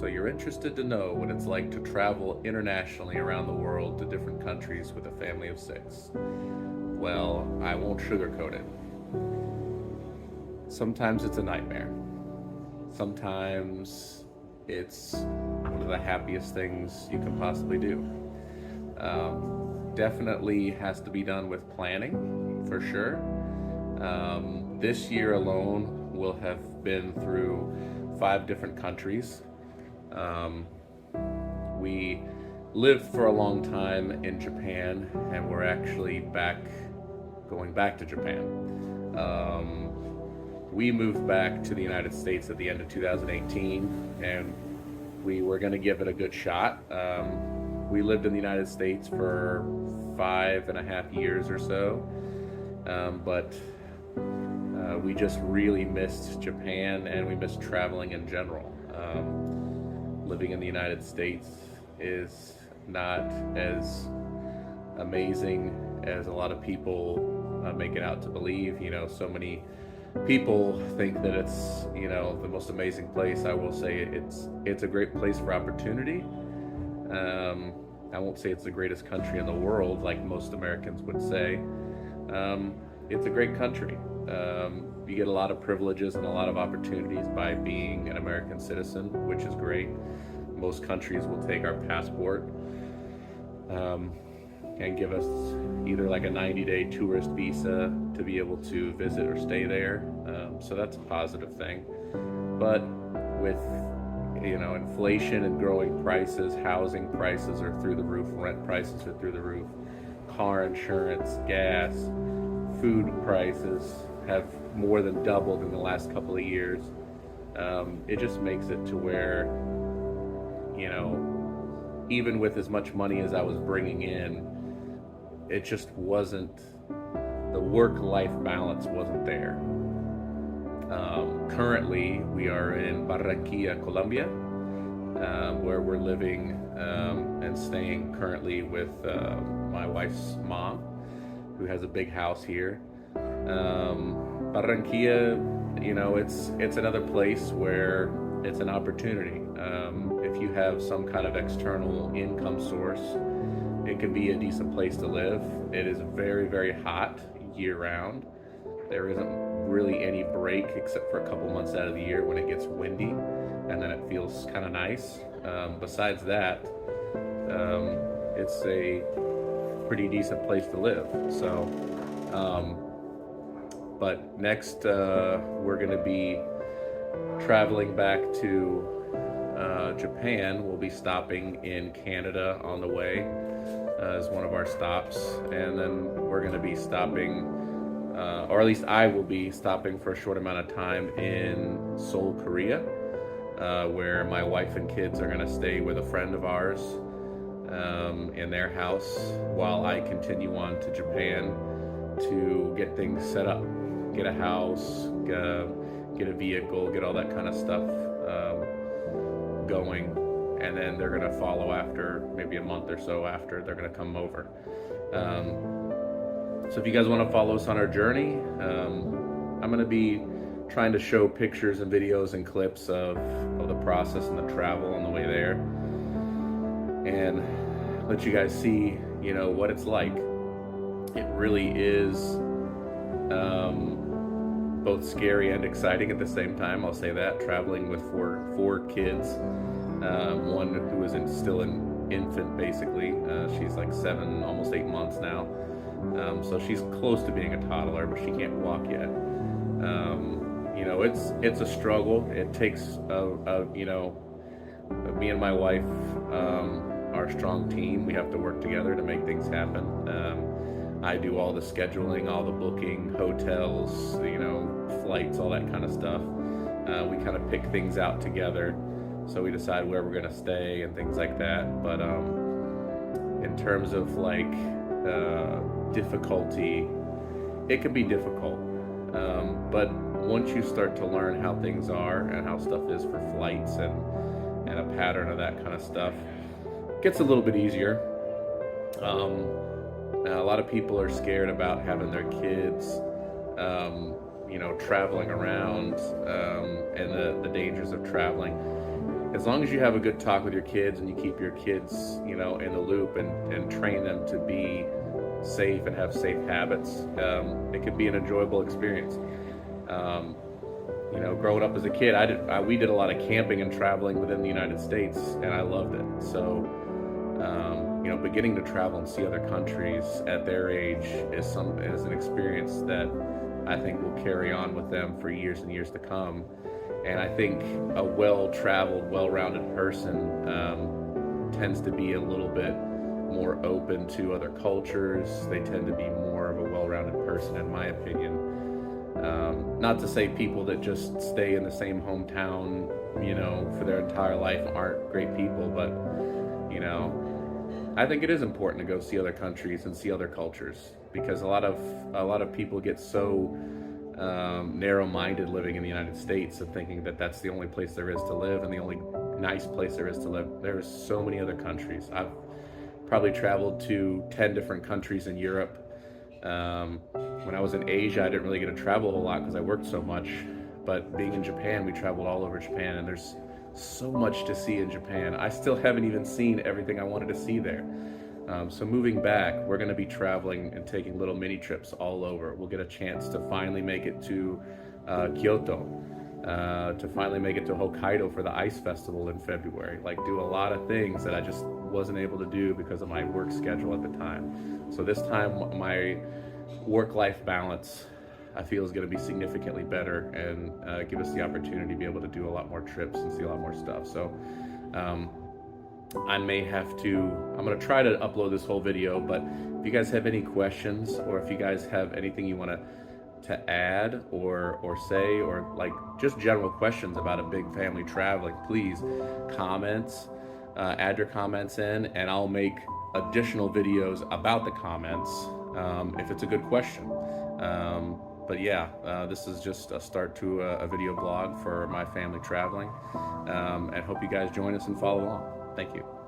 So you're interested to know what it's like to travel internationally around the world to different countries with a family of six. Well, I won't sugarcoat it. Sometimes it's a nightmare. Sometimes it's one of the happiest things you can possibly do. Definitely has to be done with planning, for sure. This year alone, we'll have been through 5 different countries. Um, we lived for a long time in Japan, and we're actually going back to Japan. We moved back to the United States at the end of 2018, and we were going to give it a good shot. We lived in the United States for 5.5 years or so, but we just really missed Japan, and we missed traveling in general. Living in the United States is not as amazing as a lot of people make it out to believe. So many people think that it's the most amazing place. I will say it's a great place for opportunity. I won't say it's the greatest country in the world like most Americans would say. It's a great country. You get a lot of privileges and a lot of opportunities by being an American citizen, which is great. Most countries will take our passport and give us either like a 90-day tourist visa to be able to visit or stay there. So that's a positive thing. But with inflation and growing prices, housing prices are through the roof, rent prices are through the roof, car insurance, gas, food prices have more than doubled in the last couple of years. It just makes it to where, even with as much money as I was bringing in, it just wasn't, the work-life balance wasn't there. Currently, we are in Barranquilla, Colombia, where we're living and staying currently with my wife's mom, who has a big house here. Barranquilla, it's another place where it's an opportunity. If you have some kind of external income source, it can be a decent place to live. It is very, very hot year-round. There isn't really any break except for a couple months out of the year when it gets windy, and then it feels kind of nice. Besides that, it's a pretty decent place to live. So, but next we're going to be traveling back to Japan. We'll be stopping in Canada on the way as one of our stops, and then we're going to be stopping, or at least I will be stopping for a short amount of time in Seoul, Korea, where my wife and kids are going to stay with a friend of ours in their house while I continue on to Japan to get things set up, get a house, get a vehicle, get all that kind of stuff going, and then they're going to follow after, maybe a month or so after, they're going to come over. So if you guys want to follow us on our journey, I'm going to be trying to show pictures and videos and clips of the process and the travel on the way there, and let you guys see, what it's like. It really is both scary and exciting at the same time. I'll say that, traveling with four kids, one who is still an infant basically. She's like 7, almost 8 months now. So she's close to being a toddler, but she can't walk yet. It's a struggle. It takes me and my wife are a strong team. We have to work together to make things happen. I do all the scheduling, all the booking, hotels, flights, all that kind of stuff. We kind of pick things out together, so we decide where we're gonna stay and things like that. But in terms of difficulty, it can be difficult. But once you start to learn how things are and how stuff is for flights and a pattern of that kind of stuff, it gets a little bit easier. A lot of people are scared about having their kids, traveling around, and the dangers of traveling. as long as you have a good talk with your kids and you keep your kids, you know, in the loop and train them to be safe and have safe habits, it can be an enjoyable experience. You know, growing up as a kid, we did a lot of camping and traveling within the United States, and I loved it. So, you know, beginning to travel and see other countries at their age is an experience that I think will carry on with them for years and years to come. And I think a well-traveled, well-rounded person tends to be a little bit more open to other cultures. They tend to be more of a well-rounded person, in my opinion. Not to say people that just stay in the same hometown, you know, for their entire life aren't great people, but, you know, I think it is important to go see other countries and see other cultures, because a lot of people get so narrow-minded living in the United States and thinking that that's the only place there is to live and the only nice place there is to live. There are so many other countries. I've probably traveled to 10 different countries in Europe. When I was in Asia, I didn't really get to travel a whole lot because I worked so much. But being in Japan, we traveled all over Japan, and there's so much to see in Japan. I still haven't even seen everything I wanted to see there. So moving back, we're going to be traveling and taking little mini trips all over. We'll get a chance to finally make it to Kyoto, to finally make it to Hokkaido for the Ice Festival in February. Like, do a lot of things that I just wasn't able to do because of my work schedule at the time. So this time, my work-life balance, I feel, is going to be significantly better and give us the opportunity to be able to do a lot more trips and see a lot more stuff. So I may have to, I'm going to try to upload this whole video, but if you guys have any questions, or if you guys have anything you want to add or say, or like just general questions about a big family traveling, please add your comments in, and I'll make additional videos about the comments if it's a good question. But yeah, this is just a start to a video blog for my family traveling, and hope you guys join us and follow along. Thank you.